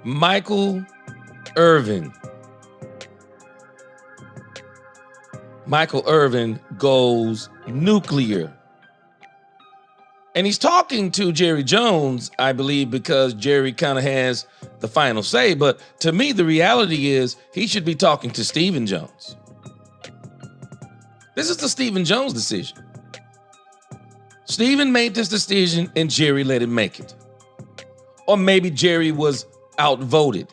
Michael Irvin. Michael Irvin goes nuclear. And he's talking to Jerry Jones, I believe, because Jerry kind of has the final say. But to me, the reality is he should be talking to Stephen Jones. This is the Stephen Jones decision. Stephen made this decision and Jerry let him make it. Or maybe Jerry was outvoted.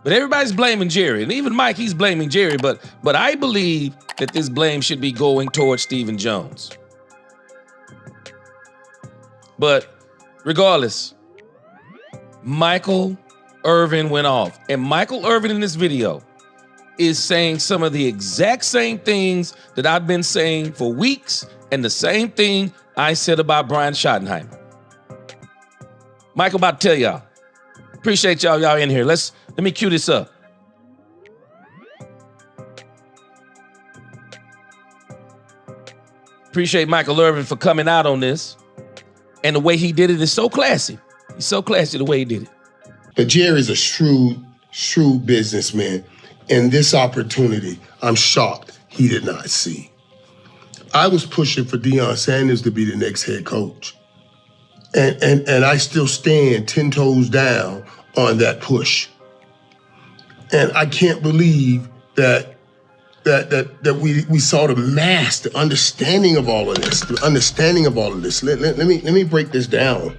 But everybody's blaming Jerry. And even Mike, he's blaming Jerry. But I believe that this blame should be going towards Stephen Jones. But regardless, Michael Irvin went off. And Michael Irvin in this video is saying some of the exact same things that I've been saying for weeks and the same thing I said about Brian Schottenheimer. Michael about to tell y'all. Appreciate y'all in here. Let me cue this up. Appreciate Michael Irvin for coming out on this. And the way he did it is so classy. He's so classy the way he did it. But Jerry's a shrewd businessman. And this opportunity, I'm shocked he did not see. I was pushing for Deion Sanders to be the next head coach. And I still stand 10 toes down on that push. And I can't believe that we saw the mass, the understanding of all of this, Let me break this down.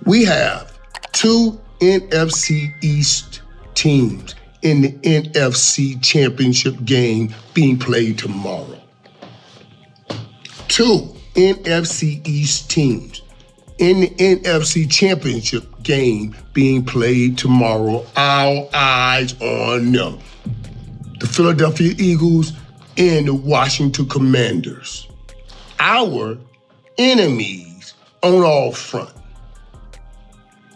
We have 2 NFC East teams in the NFC Championship game being played tomorrow. 2 NFC East teams in the NFC Championship game being played tomorrow. Our eyes on them. The Philadelphia Eagles and the Washington Commanders. Our enemies on all fronts.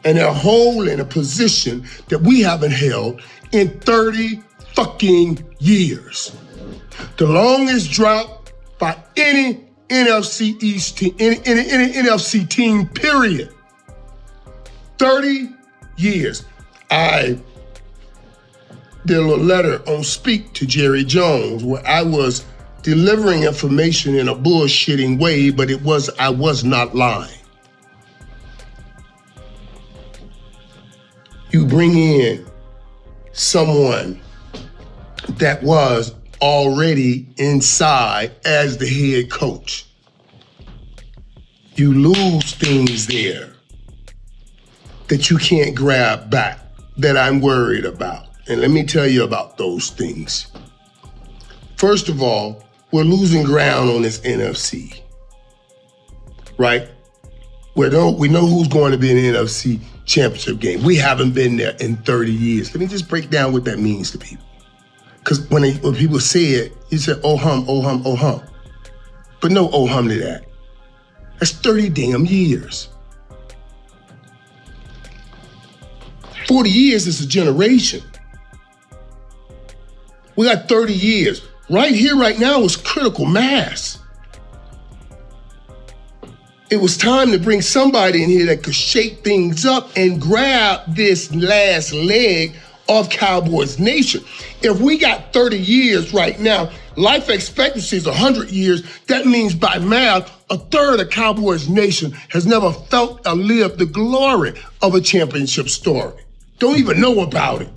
And they're holding a position that we haven't held in 30 fucking years. The longest drought by any NFC East team, any NFC team, period. 30 years. I did a little letter on Speak to Jerry Jones where I was delivering information in a bullshitting way, but I was not lying. You bring in someone that was already inside as the head coach. You lose things there that you can't grab back that I'm worried about. And let me tell you about those things. First of all, we're losing ground on this NFC, right? We know who's going to be in the NFC Championship game. We haven't been there in 30 years. Let me just break down what that means to people. Because when people say it, you say, oh hum, oh hum, oh hum. But no oh hum to that. That's 30 damn years. 40 years is a generation. We got 30 years. Right here, right now is critical mass. It was time to bring somebody in here that could shake things up and grab this last leg of Cowboys Nation. If we got 30 years right now, life expectancy is 100 years. That means by math, a third of Cowboys Nation has never felt or lived the glory of a championship story. Don't even know about it.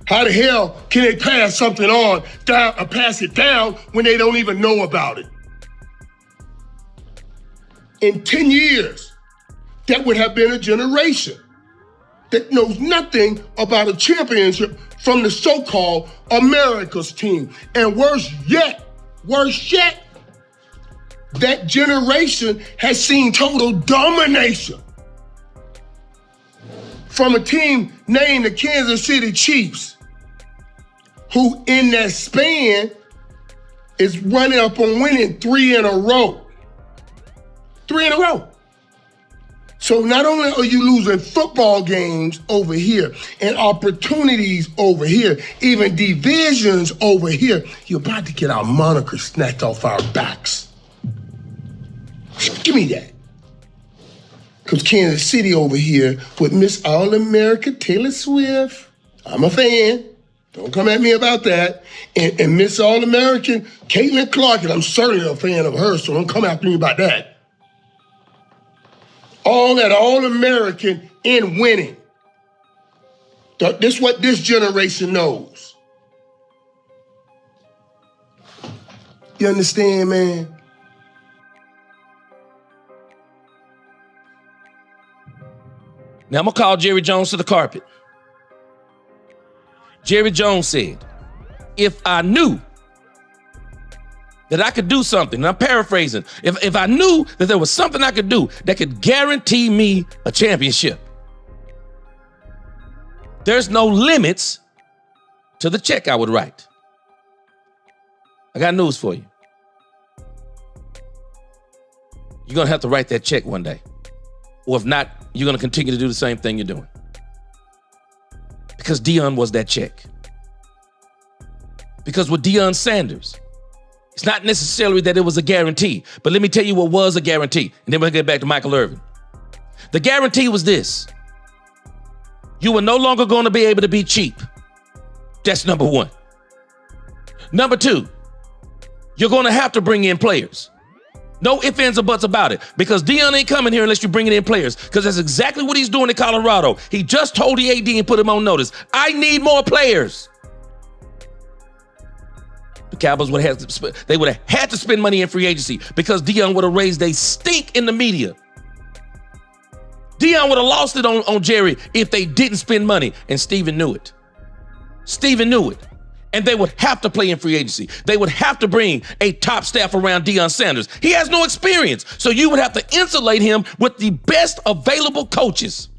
How the hell can they pass something on down or pass it down when they don't even know about it? In 10 years, that would have been a generation that knows nothing about a championship from the so-called America's team. And worse yet, that generation has seen total domination from a team named the Kansas City Chiefs, who in that span is running up on winning 3 in a row. 3 in a row. So not only are you losing football games over here and opportunities over here, even divisions over here, you're about to get our moniker snatched off our backs. Give me that. Because Kansas City over here with Miss All-America Taylor Swift, I'm a fan. Don't come at me about that. And Miss All-American Caitlin Clark, and I'm certainly a fan of her, so don't come after me about that. All that All-American in winning. This is what this generation knows. You understand, man? Now I'm gonna call Jerry Jones to the carpet. Jerry Jones said, if I knew that I could do something, and I'm paraphrasing, if I knew that there was something I could do that could guarantee me a championship, there's no limits to the check I would write. I got news for you. You're gonna have to write that check one day. Or if not, you're gonna continue to do the same thing you're doing. Because Deion was that check. Because with Deion Sanders, it's not necessarily that it was a guarantee, but let me tell you what was a guarantee. And then we'll get back to Michael Irvin. The guarantee was this. You were no longer going to be able to be cheap. That's number one. Number two, you're going to have to bring in players. No ifs, ands, or buts about it. Because Deion ain't coming here unless you're bringing in players. Because that's exactly what he's doing in Colorado. He just told the AD and put him on notice. I need more players. The Cowboys would have had to spend money in free agency because Deion would have raised a stink in the media. Deion would have lost it on Jerry if they didn't spend money. And Steven knew it. Steven knew it. And they would have to play in free agency. They would have to bring a top staff around Deion Sanders. He has no experience. So you would have to insulate him with the best available coaches.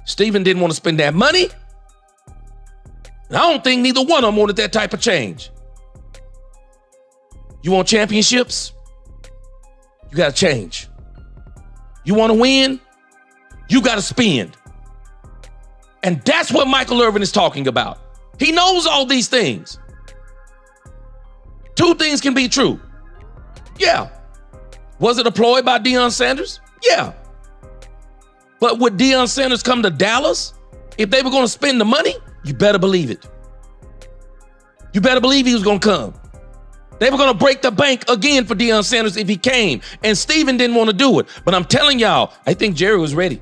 Steven didn't want to spend that money. And I don't think neither one of them wanted that type of change. You want championships? You got to change. You want to win? You got to spend. And that's what Michael Irvin is talking about. He knows all these things. Two things can be true. Yeah. Was it a ploy by Deion Sanders? Yeah. But would Deion Sanders come to Dallas if they were going to spend the money? You better believe it. You better believe he was going to come. They were going to break the bank again for Deion Sanders if he came. And Steven didn't want to do it. But I'm telling y'all, I think Jerry was ready.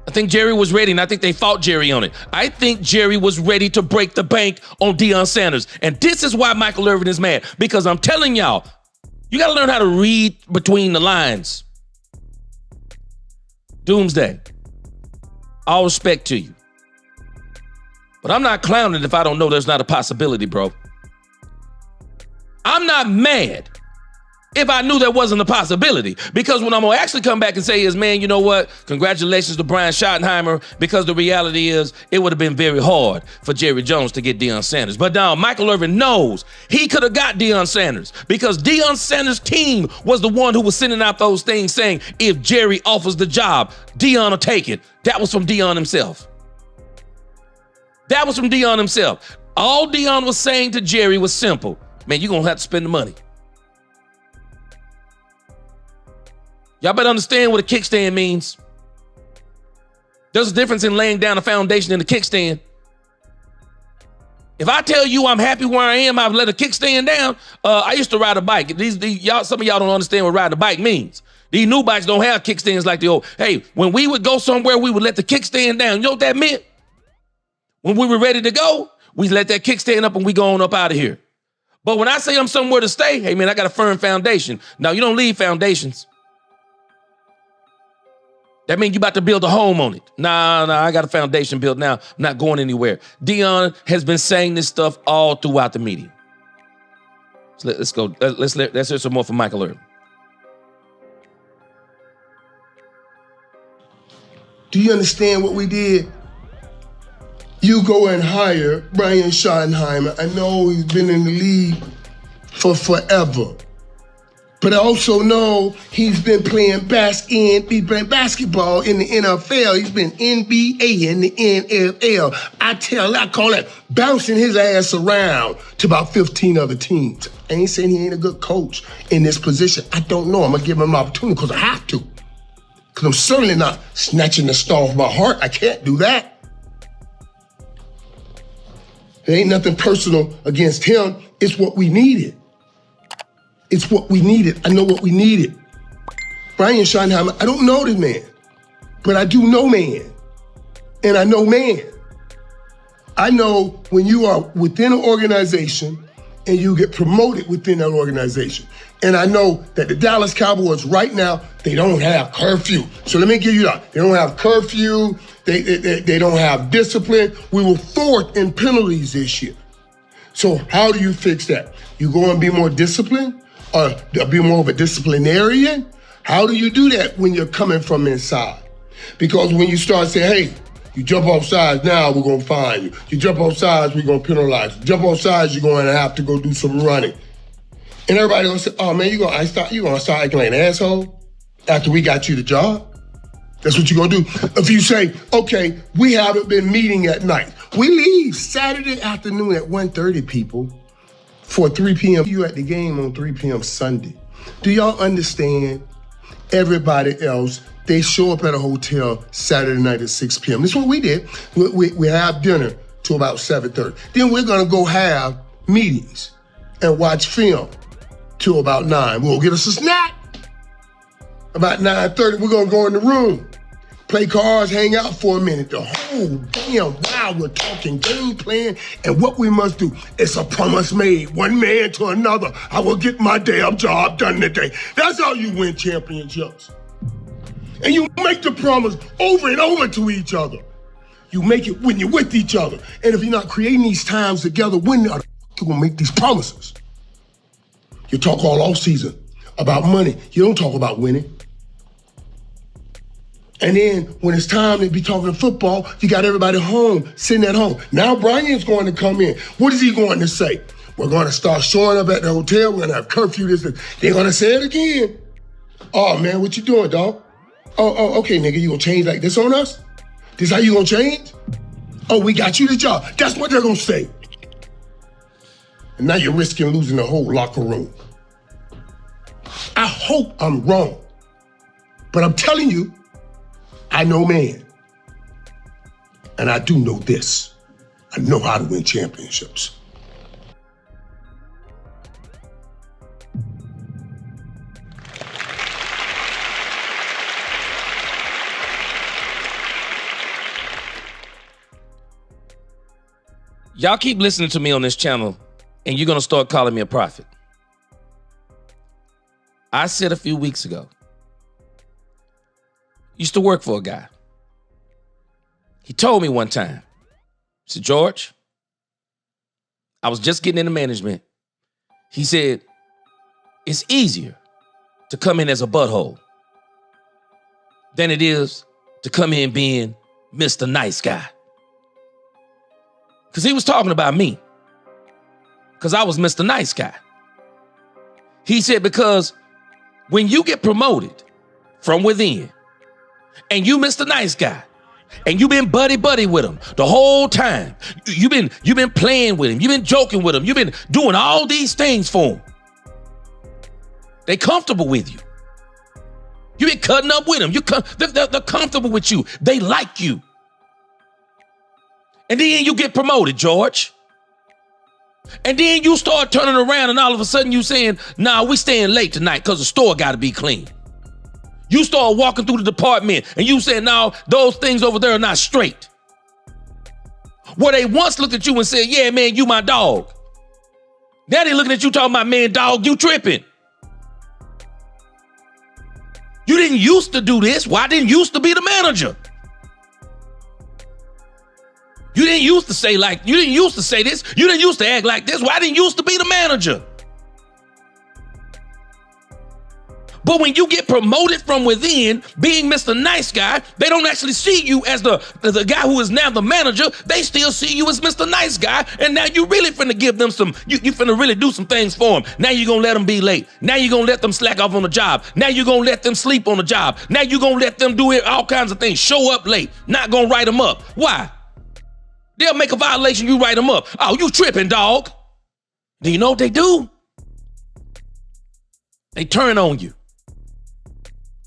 I think Jerry was ready, and I think they fought Jerry on it. I think Jerry was ready to break the bank on Deion Sanders. And this is why Michael Irvin is mad. Because I'm telling y'all, you got to learn how to read between the lines. Doomsday. All respect to you. But I'm not clowning if I don't know there's not a possibility, bro. I'm not mad if I knew there wasn't a possibility. Because what I'm going to actually come back and say is, man, you know what? Congratulations to Brian Schottenheimer, because the reality is it would have been very hard for Jerry Jones to get Deion Sanders. But now Michael Irvin knows he could have got Deion Sanders because Deion Sanders' team was the one who was sending out those things saying, if Jerry offers the job, Deion will take it. That was from Deion himself. That was from Deion himself. All Deion was saying to Jerry was simple. Man, you're going to have to spend the money. Y'all better understand what a kickstand means. There's a difference in laying down a foundation and a kickstand. If I tell you I'm happy where I am, I've let a kickstand down. I used to ride a bike. Some of y'all don't understand what riding a bike means. These new bikes don't have kickstands like the old. Hey, when we would go somewhere, we would let the kickstand down. You know what that meant? When we were ready to go, we let that kickstand up and we go on up out of here. But when I say I'm somewhere to stay, hey man, I got a firm foundation. Now you don't leave foundations. That means you about to build a home on it. Nah, I got a foundation built now. I'm not going anywhere. Deion has been saying this stuff all throughout the media. So let's go. Let's hear some more from Michael Irvin. Do you understand what we did? You go and hire Brian Schottenheimer. I know he's been in the league for forever. But I also know he's been playing basketball in the NFL. He's been NBA in the NFL. I call that bouncing his ass around to about 15 other teams. I ain't saying he ain't a good coach in this position. I don't know. I'm going to give him an opportunity because I have to. Because I'm certainly not snatching the star off my heart. I can't do that. There ain't nothing personal against him. It's what we needed. It's what we needed. I know what we needed. Brian Schottenheimer, I don't know the man, but I do know man. And I know man. I know when you are within an organization and you get promoted within that organization. And I know that the Dallas Cowboys right now, they don't have curfew. So let me give you that. They don't have curfew. They don't have discipline. We were fourth in penalties this year. So how do you fix that? You go and be more disciplined? Or be more of a disciplinarian? How do you do that when you're coming from inside? Because when you start saying, hey, you jump off sides now, we're going to fine you. You jump off sides, we're going to penalize you. Jump off sides, you're going to have to go do some running. And everybody going to say, oh man, you're going to start acting like an asshole after we got you the job? That's what you're going to do. If you say, okay, we haven't been meeting at night. We leave Saturday afternoon at 1:30, people. For 3 p.m., you at the game on 3 p.m. Sunday. Do y'all understand? Everybody else, they show up at a hotel Saturday night at 6 p.m. This is what we did. We have dinner till about 7:30. Then we're going to go have meetings and watch film till about 9. We'll get us a snack. About 9:30, we're going to go in the room, play cards, hang out for a minute. The whole damn while we're talking game plan and what we must do. It's a promise made, one man to another. I will get my damn job done today. That's how you win championships. And you make the promise over and over to each other. You make it when you're with each other. And if you're not creating these times together, when are you gonna make these promises? You talk all off season about money. You don't talk about winning. And then when it's time to be talking football, you got everybody home, sitting at home. Now Brian's going to come in. What is he going to say? We're going to start showing up at the hotel. We're going to have curfew. They're going to say it again. Oh, man, what you doing, dog? Oh, okay, nigga, you going to change like this on us? This how you going to change? Oh, we got you the job. That's what they're going to say. And now you're risking losing the whole locker room. I hope I'm wrong. But I'm telling you, I know man. And I do know this. I know how to win championships. Y'all keep listening to me on this channel, and you're going to start calling me a prophet. I said a few weeks ago, used to work for a guy. He told me one time, he said, George, I was just getting into management. He said, it's easier to come in as a butthole than it is to come in being Mr. Nice Guy. Because he was talking about me. Because I was Mr. Nice Guy. He said, because when you get promoted from within, and you Mr. Nice Guy, and you've been buddy with him the whole time. You've been playing with him. You've been joking with him. You've been doing all these things for him. They comfortable with you. You've been cutting up with them. They're comfortable with you. They like you. And then you get promoted, George. And then you start turning around and all of a sudden you saying, nah, we staying late tonight because the store got to be clean. You start walking through the department and you saying, no, those things over there are not straight. Where they once looked at you and said, yeah, man, you my dog. Now they looking at you talking about, man, dog, you tripping. You didn't used to do this. Why didn't you used to be the manager? You didn't used to say this. You didn't used to act like this. Why didn't you used to be the manager? But when you get promoted from within, being Mr. Nice Guy, they don't actually see you as the guy who is now the manager. They still see you as Mr. Nice Guy. And now you really finna give them you finna really do some things for them. Now you're gonna let them be late. Now you're gonna let them slack off on the job. Now you're gonna let them sleep on the job. Now you're gonna let them do all kinds of things. Show up late. Not gonna write them up. Why? They'll make a violation, you write them up. Oh, you tripping, dog. Do you know what they do? They turn on you.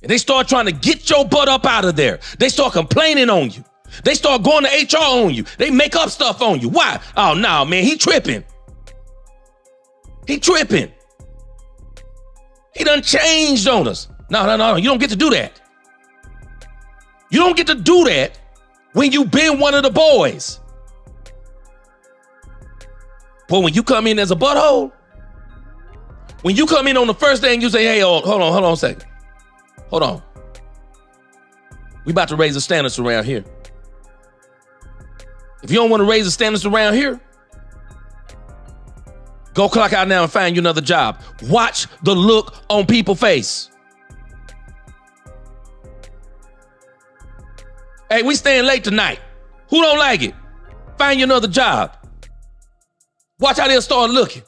And they start trying to get your butt up out of there. They start complaining on you. They start going to HR on you. They make up stuff on you. Why? Oh, no, man, he tripping. He tripping. He done changed on us. No, you don't get to do that. You don't get to do that when you been one of the boys. But when you come in as a butthole, when you come in on the first day and you say, hey, hold on a second. Hold on. We about to raise the standards around here. If you don't want to raise the standards around here, go clock out now and find you another job. Watch the look on people's face. Hey, we staying late tonight. Who don't like it? Find you another job. Watch how they'll start looking.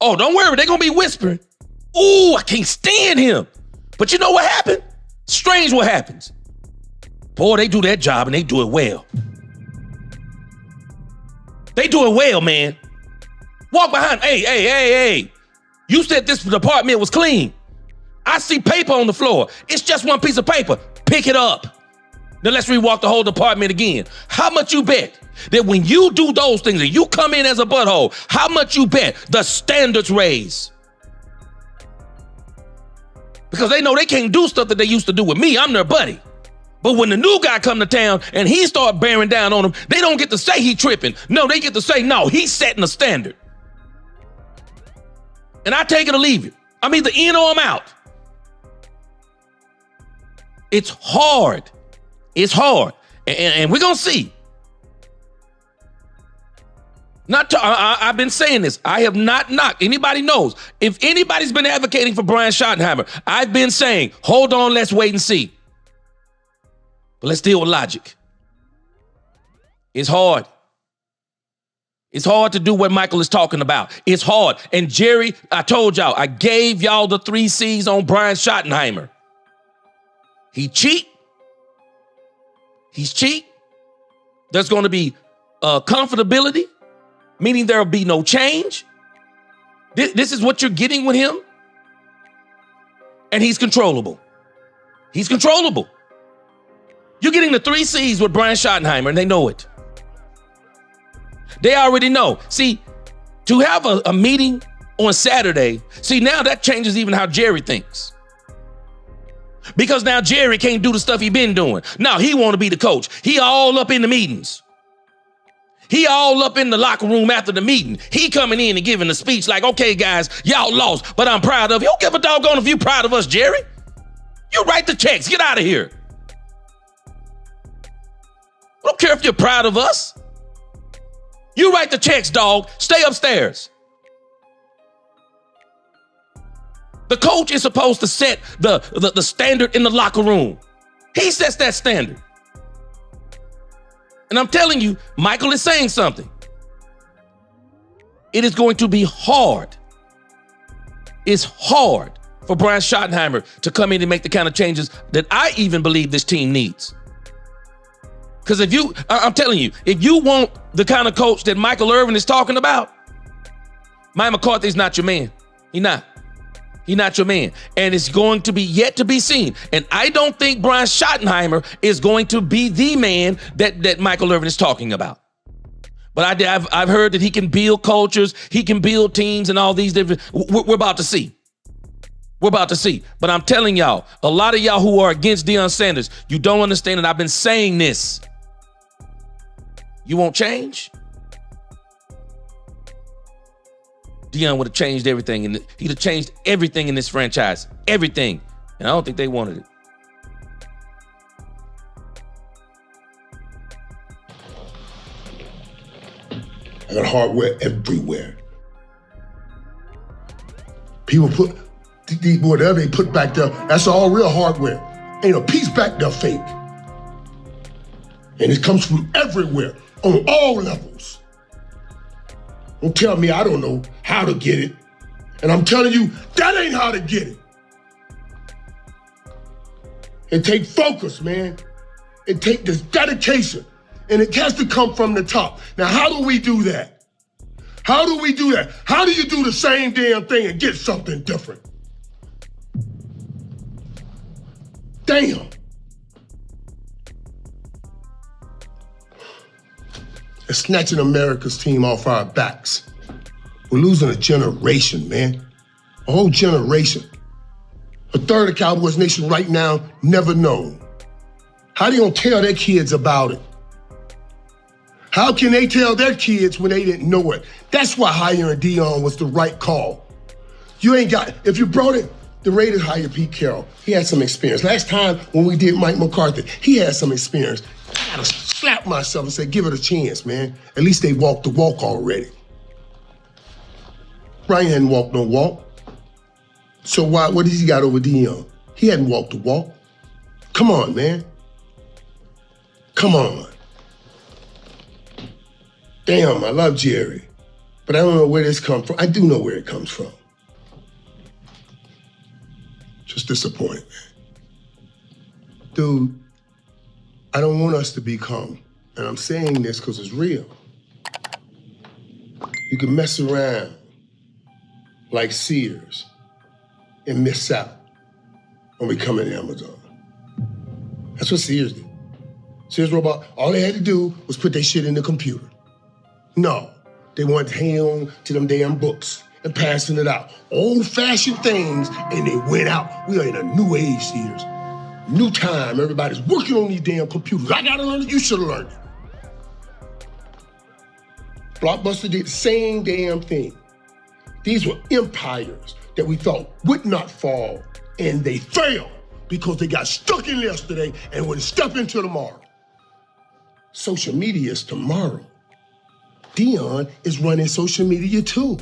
Oh, don't worry, they're going to be whispering. Ooh, I can't stand him. But you know what happened? Strange what happens. Boy, they do that job and they do it well. They do it well, man. Walk behind. Hey. You said this department was clean. I see paper on the floor. It's just one piece of paper. Pick it up. Now let's rewalk the whole department again. How much you bet that when you do those things and you come in as a butthole, how much you bet the standards raise? Because they know they can't do stuff that they used to do with me. I'm their buddy. But when the new guy come to town and he start bearing down on them, they don't get to say he tripping. No, they get to say, no, he's setting a standard. And I take it or leave it. I'm either in or I'm out. It's hard. It's hard. And we're going to see. I've been saying this. I have not knocked. Anybody knows. If anybody's been advocating for Brian Schottenheimer, I've been saying, hold on, let's wait and see. But let's deal with logic. It's hard. It's hard to do what Michael is talking about. It's hard. And Jerry, I told y'all, I gave y'all the 3 C's on Brian Schottenheimer. He cheat. He's cheat. There's going to be comfortability, meaning there'll be no change. This is what you're getting with him. And he's controllable. He's controllable. You're getting the 3 C's with Brian Schottenheimer, and they know it. They already know. See, to have a meeting on Saturday, see, now that changes even how Jerry thinks. Because now Jerry can't do the stuff he been doing. Now he want to be the coach. He all up in the meetings. He all up in the locker room after the meeting. He coming in and giving a speech like, okay, guys, y'all lost, but I'm proud of you. Don't give a doggone if you proud of us, Jerry. You write the checks. Get out of here. I don't care if you're proud of us. You write the checks, dog. Stay upstairs. The coach is supposed to set the standard in the locker room. He sets that standard. And I'm telling you, Michael is saying something. It is going to be hard. It's hard for Brian Schottenheimer to come in and make the kind of changes that I even believe this team needs. Because I'm telling you, if you want the kind of coach that Michael Irvin is talking about, Mike McCarthy's not your man. He's not. He's not your man. And it's going to be yet to be seen. And I don't think Brian Schottenheimer is going to be the man that Michael Irvin is talking about. But I've heard that he can build cultures, he can build teams and all these different. We're about to see. We're about to see. But I'm telling y'all, a lot of y'all who are against Deion Sanders, you don't understand that I've been saying this. You won't change? Deion would have changed everything, and he'd have changed everything in this franchise. Everything. And I don't think they wanted it. I got hardware everywhere. People whatever they put back there, that's all real hardware. Ain't a piece back there fake. And it comes from everywhere, on all levels. Don't tell me I don't know how to get it. And I'm telling you, that ain't how to get it. It take focus, man. It take this dedication. And it has to come from the top. Now, how do we do that? How do we do that? How do you do the same damn thing and get something different? Damn. It's snatching America's team off our backs. We're losing a generation, man. A whole generation. A third of Cowboys Nation right now never known. How they gonna tell their kids about it? How can they tell their kids when they didn't know it? That's why hiring Dion was the right call. You ain't got, if you brought it, the Raiders hired Pete Carroll. He had some experience. Last time when we did Mike McCarthy, he had some experience. I gotta slap myself and say, give it a chance, man. At least they walked the walk already. Brian hadn't walked no walk. So what does he got over Dion? He hadn't walked the walk. Come on, man. Come on. Damn, I love Jerry, but I don't know where this comes from. I do know where it comes from. Just disappointed, man. Dude, I don't want us to become, and I'm saying this because it's real. You can mess around like Sears and miss out on becoming Amazon. That's what Sears did. Sears Robot, all they had to do was put their shit in the computer. No, they wanted to hang on to them damn books and passing it out. Old-fashioned things, and they went out. We are in a new age, Sears. New time, everybody's working on these damn computers. I gotta learn it, you should have learned it. Blockbuster did the same damn thing. These were empires that we thought would not fall, and they failed because they got stuck in yesterday and would step into tomorrow. Social media is tomorrow. Dion is running social media too.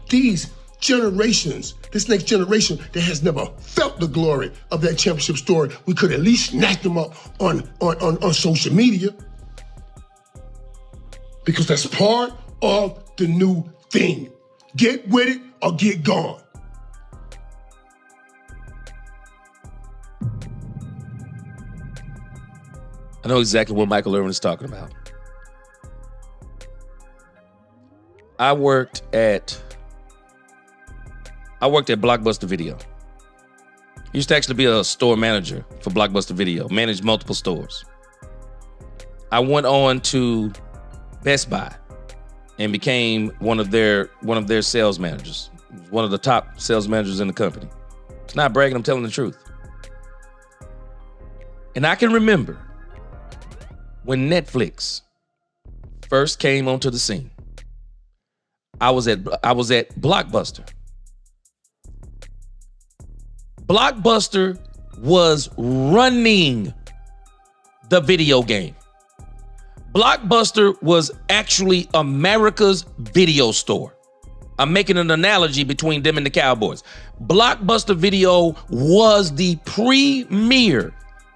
These generations, this next generation that has never felt the glory of that championship story, we could at least snatch them up on social media. Because that's part of the new thing. Get with it or get gone. I know exactly what Michael Irvin is talking about. I worked at Blockbuster Video. Used to actually be a store manager for Blockbuster Video, managed multiple stores. I went on to Best Buy and became one of their sales managers, one of the top sales managers in the company. It's not bragging, I'm telling the truth. And I can remember when Netflix first came onto the scene. I was at Blockbuster. Blockbuster was running the video game. Blockbuster was actually America's video store. I'm making an analogy between them and the Cowboys. Blockbuster Video was the premier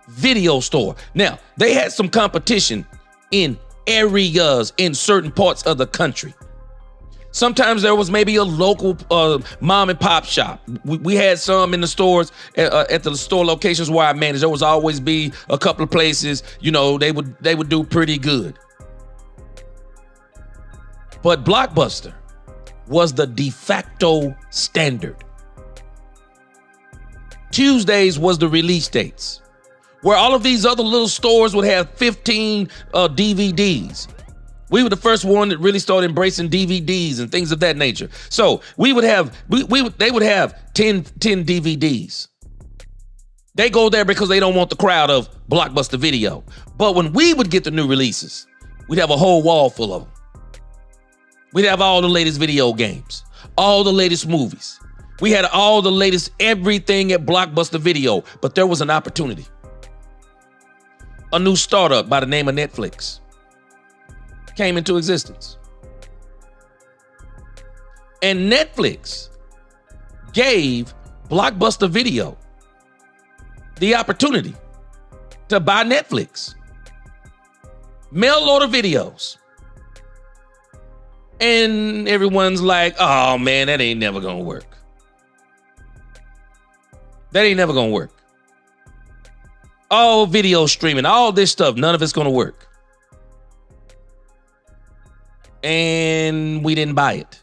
video store. Now, they had some competition in areas in certain parts of the country. Sometimes there was maybe a local mom and pop shop. We had some in the stores at the store locations where I managed. There was always be a couple of places, you know, they would do pretty good. But Blockbuster was the de facto standard. Tuesdays was the release dates, where all of these other little stores would have 15 DVDs. We were the first one that really started embracing DVDs and things of that nature. So they would have 10 DVDs. They go there because they don't want the crowd of Blockbuster Video. But when we would get the new releases, we'd have a whole wall full of them. We'd have all the latest video games, all the latest movies. We had all the latest everything at Blockbuster Video. But there was an opportunity. A new startup by the name of Netflix came into existence. And Netflix gave Blockbuster Video the opportunity to buy Netflix, mail order videos. And everyone's like, oh man, that ain't never gonna work. That ain't never gonna work. All video streaming, all this stuff, none of it's gonna work. And we didn't buy it.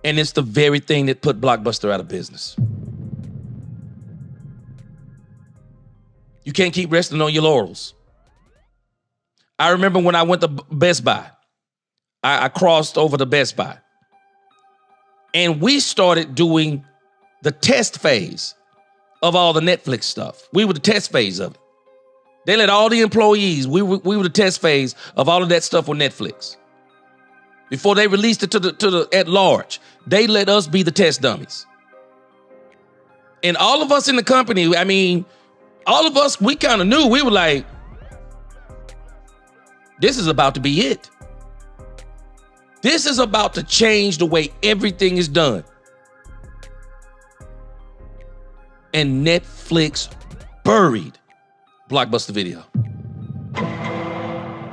And it's the very thing that put Blockbuster out of business. You can't keep resting on your laurels. I remember when I went to Best Buy, I crossed over to Best Buy. And we started doing the test phase of all the Netflix stuff. We were the test phase of it. They let all the employees, we were the test phase of all of that stuff with Netflix. Before they released it to the at large, they let us be the test dummies. And all of us in the company, I mean, all of us, we kind of knew. We were like, this is about to be it. This is about to change the way everything is done. And Netflix buried Blockbuster Video.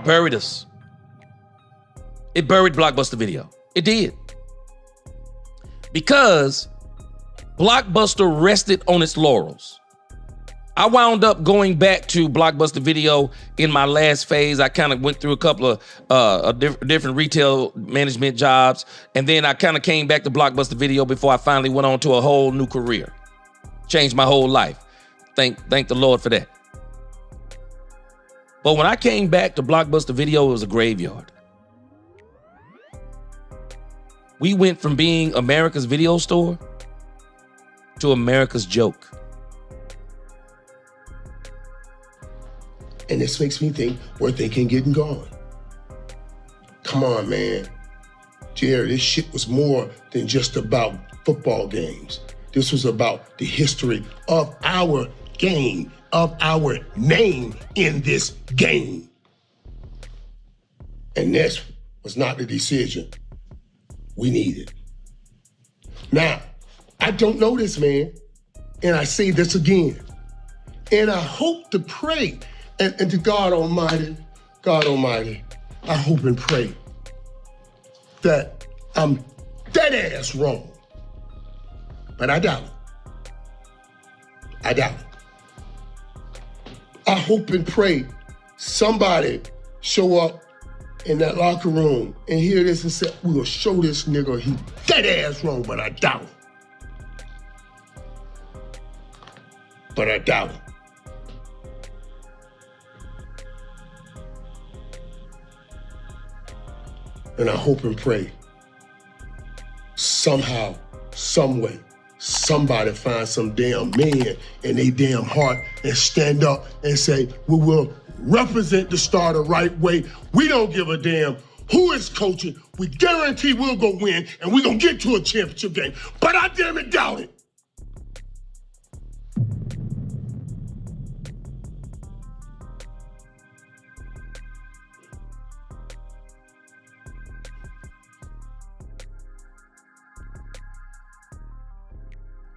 Buried us. It buried Blockbuster Video. It did. Because Blockbuster rested on its laurels. I wound up going back to Blockbuster Video in my last phase. I kind of went through a couple of different retail management jobs. And then I kind of came back to Blockbuster Video before I finally went on to a whole new career. Changed my whole life. Thank the Lord for that. But when I came back to Blockbuster Video, it was a graveyard. We went from being America's video store to America's joke. And this makes me think we're thinking getting gone. Come on, man. Jerry, this shit was more than just about football games. This was about the history of our game, of our name in this game. And this was not the decision we needed. Now, I don't know this man, and I say this again. And I hope to pray, and to God Almighty, I hope and pray that I'm dead ass wrong. But I doubt it. I hope and pray somebody show up in that locker room and hear this and say, we will show this nigga he dead ass wrong, but I doubt it. And I hope and pray somehow, some way, somebody find some damn man in their damn heart and stand up and say, we will represent the Star the right way. We don't give a damn who is coaching. We guarantee we'll go win and we're going to get to a championship game. But I damn it doubt it.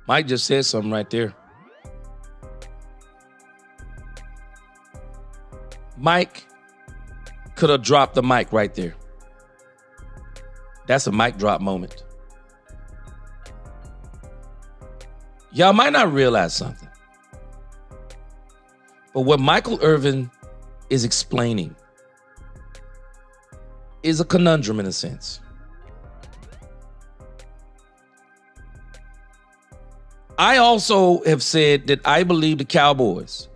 Mike just said something right there. Mike could have dropped the mic right there. That's a mic drop moment. Y'all might not realize something, but what Michael Irvin is explaining is a conundrum in a sense. I also have said that I believe the Cowboys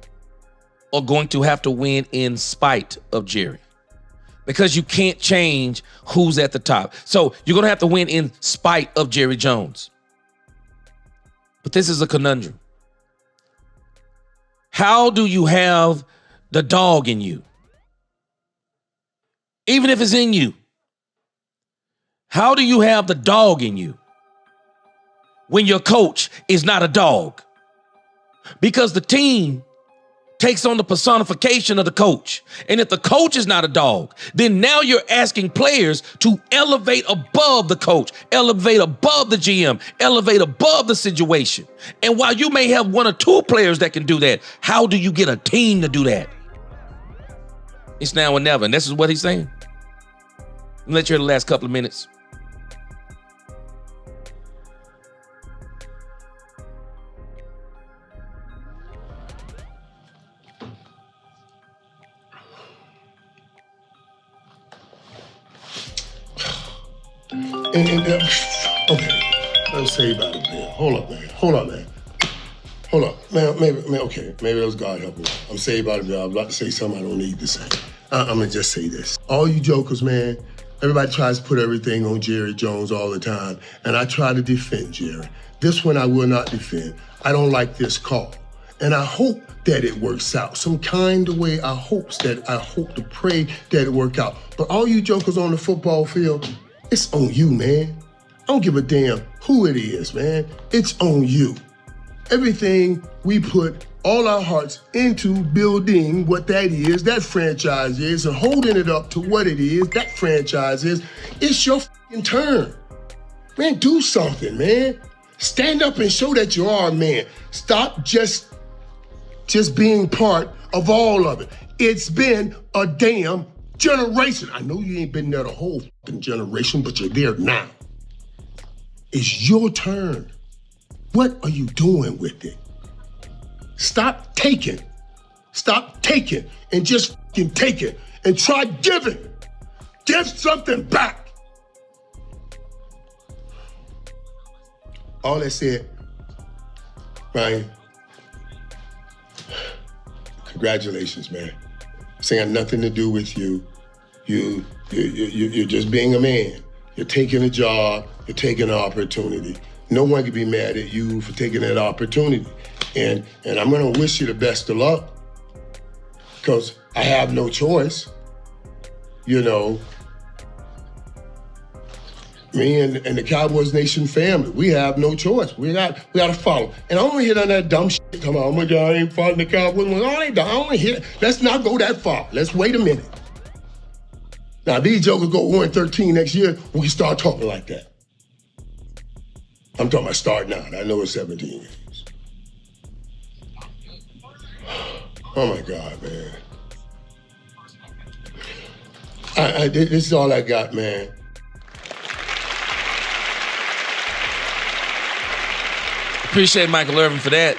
are going to have to win in spite of Jerry, because you can't change who's at the top. So you're going to have to win in spite of Jerry Jones. But this is a conundrum. How do you have the dog in you? Even if it's in you. How do you have the dog in you when your coach is not a dog? Because the team takes on the personification of the coach. And if the coach is not a dog, then now you're asking players to elevate above the coach, elevate above the GM, elevate above the situation. And while you may have one or two players that can do that, how do you get a team to do that? It's now or never. And this is what he's saying. Let you hear the last couple of minutes. Okay, let's say about it, man. Hold up, man. Maybe it was God help me. I'm saved by the bell. I'm about to say something I don't need to say. I'm gonna just say this. All you jokers, man, everybody tries to put everything on Jerry Jones all the time, and I try to defend Jerry. This one I will not defend. I don't like this call. And I hope that it works out. Some kind of way I hope to pray that it work out. But all you jokers on the football field, it's on you, man. I don't give a damn who it is, man. It's on you. Everything we put all our hearts into building what that franchise is, and holding it up to what it is, that franchise is, it's your fucking turn. Man, do something, man. Stand up and show that you are a man. Stop just being part of all of it. It's been a damn generation. I know you ain't been there the whole fucking generation, but you're there now. It's your turn. What are you doing with it? Stop taking, and just fucking take it, and try giving. Give something back. All that said, Brian, congratulations, man. This ain't got nothing to do with you. You're just being a man. You're taking a job. You're taking an opportunity. No one can be mad at you for taking that opportunity. And I'm gonna wish you the best of luck, because I have no choice. You know, me and the Cowboys Nation family, we have no choice. We got to follow. And I don't want to hear none of that dumb shit. Come on, oh my God, I ain't following the Cowboys. I don't want to hear that. Let's not go that far. Let's wait a minute. Now, these jokers go 1-13 next year, we can start talking like that. I'm talking about start now. I know it's 17 games. Oh my God, man. This is all I got, man. Appreciate Michael Irvin for that.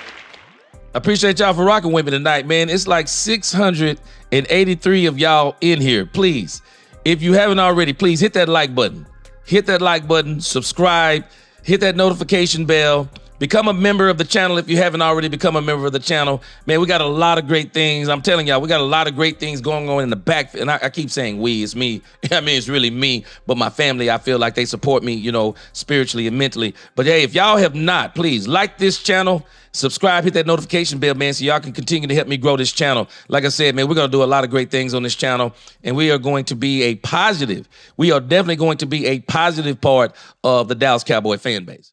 I appreciate y'all for rocking with me tonight, man. It's like 683 of y'all in here. Please, if you haven't already, please hit that like button. Hit that like button, subscribe, hit that notification bell. Become a member of the channel if you haven't already become a member of the channel. Man, we got a lot of great things. I'm telling y'all, we got a lot of great things going on in the back. And I keep saying we, it's me. I mean, it's really me. But my family, I feel like they support me, you know, spiritually and mentally. But hey, if y'all have not, please like this channel, subscribe, hit that notification bell, man, so y'all can continue to help me grow this channel. Like I said, man, we're going to do a lot of great things on this channel. And we are going to be a positive. We are definitely going to be a positive part of the Dallas Cowboy fan base.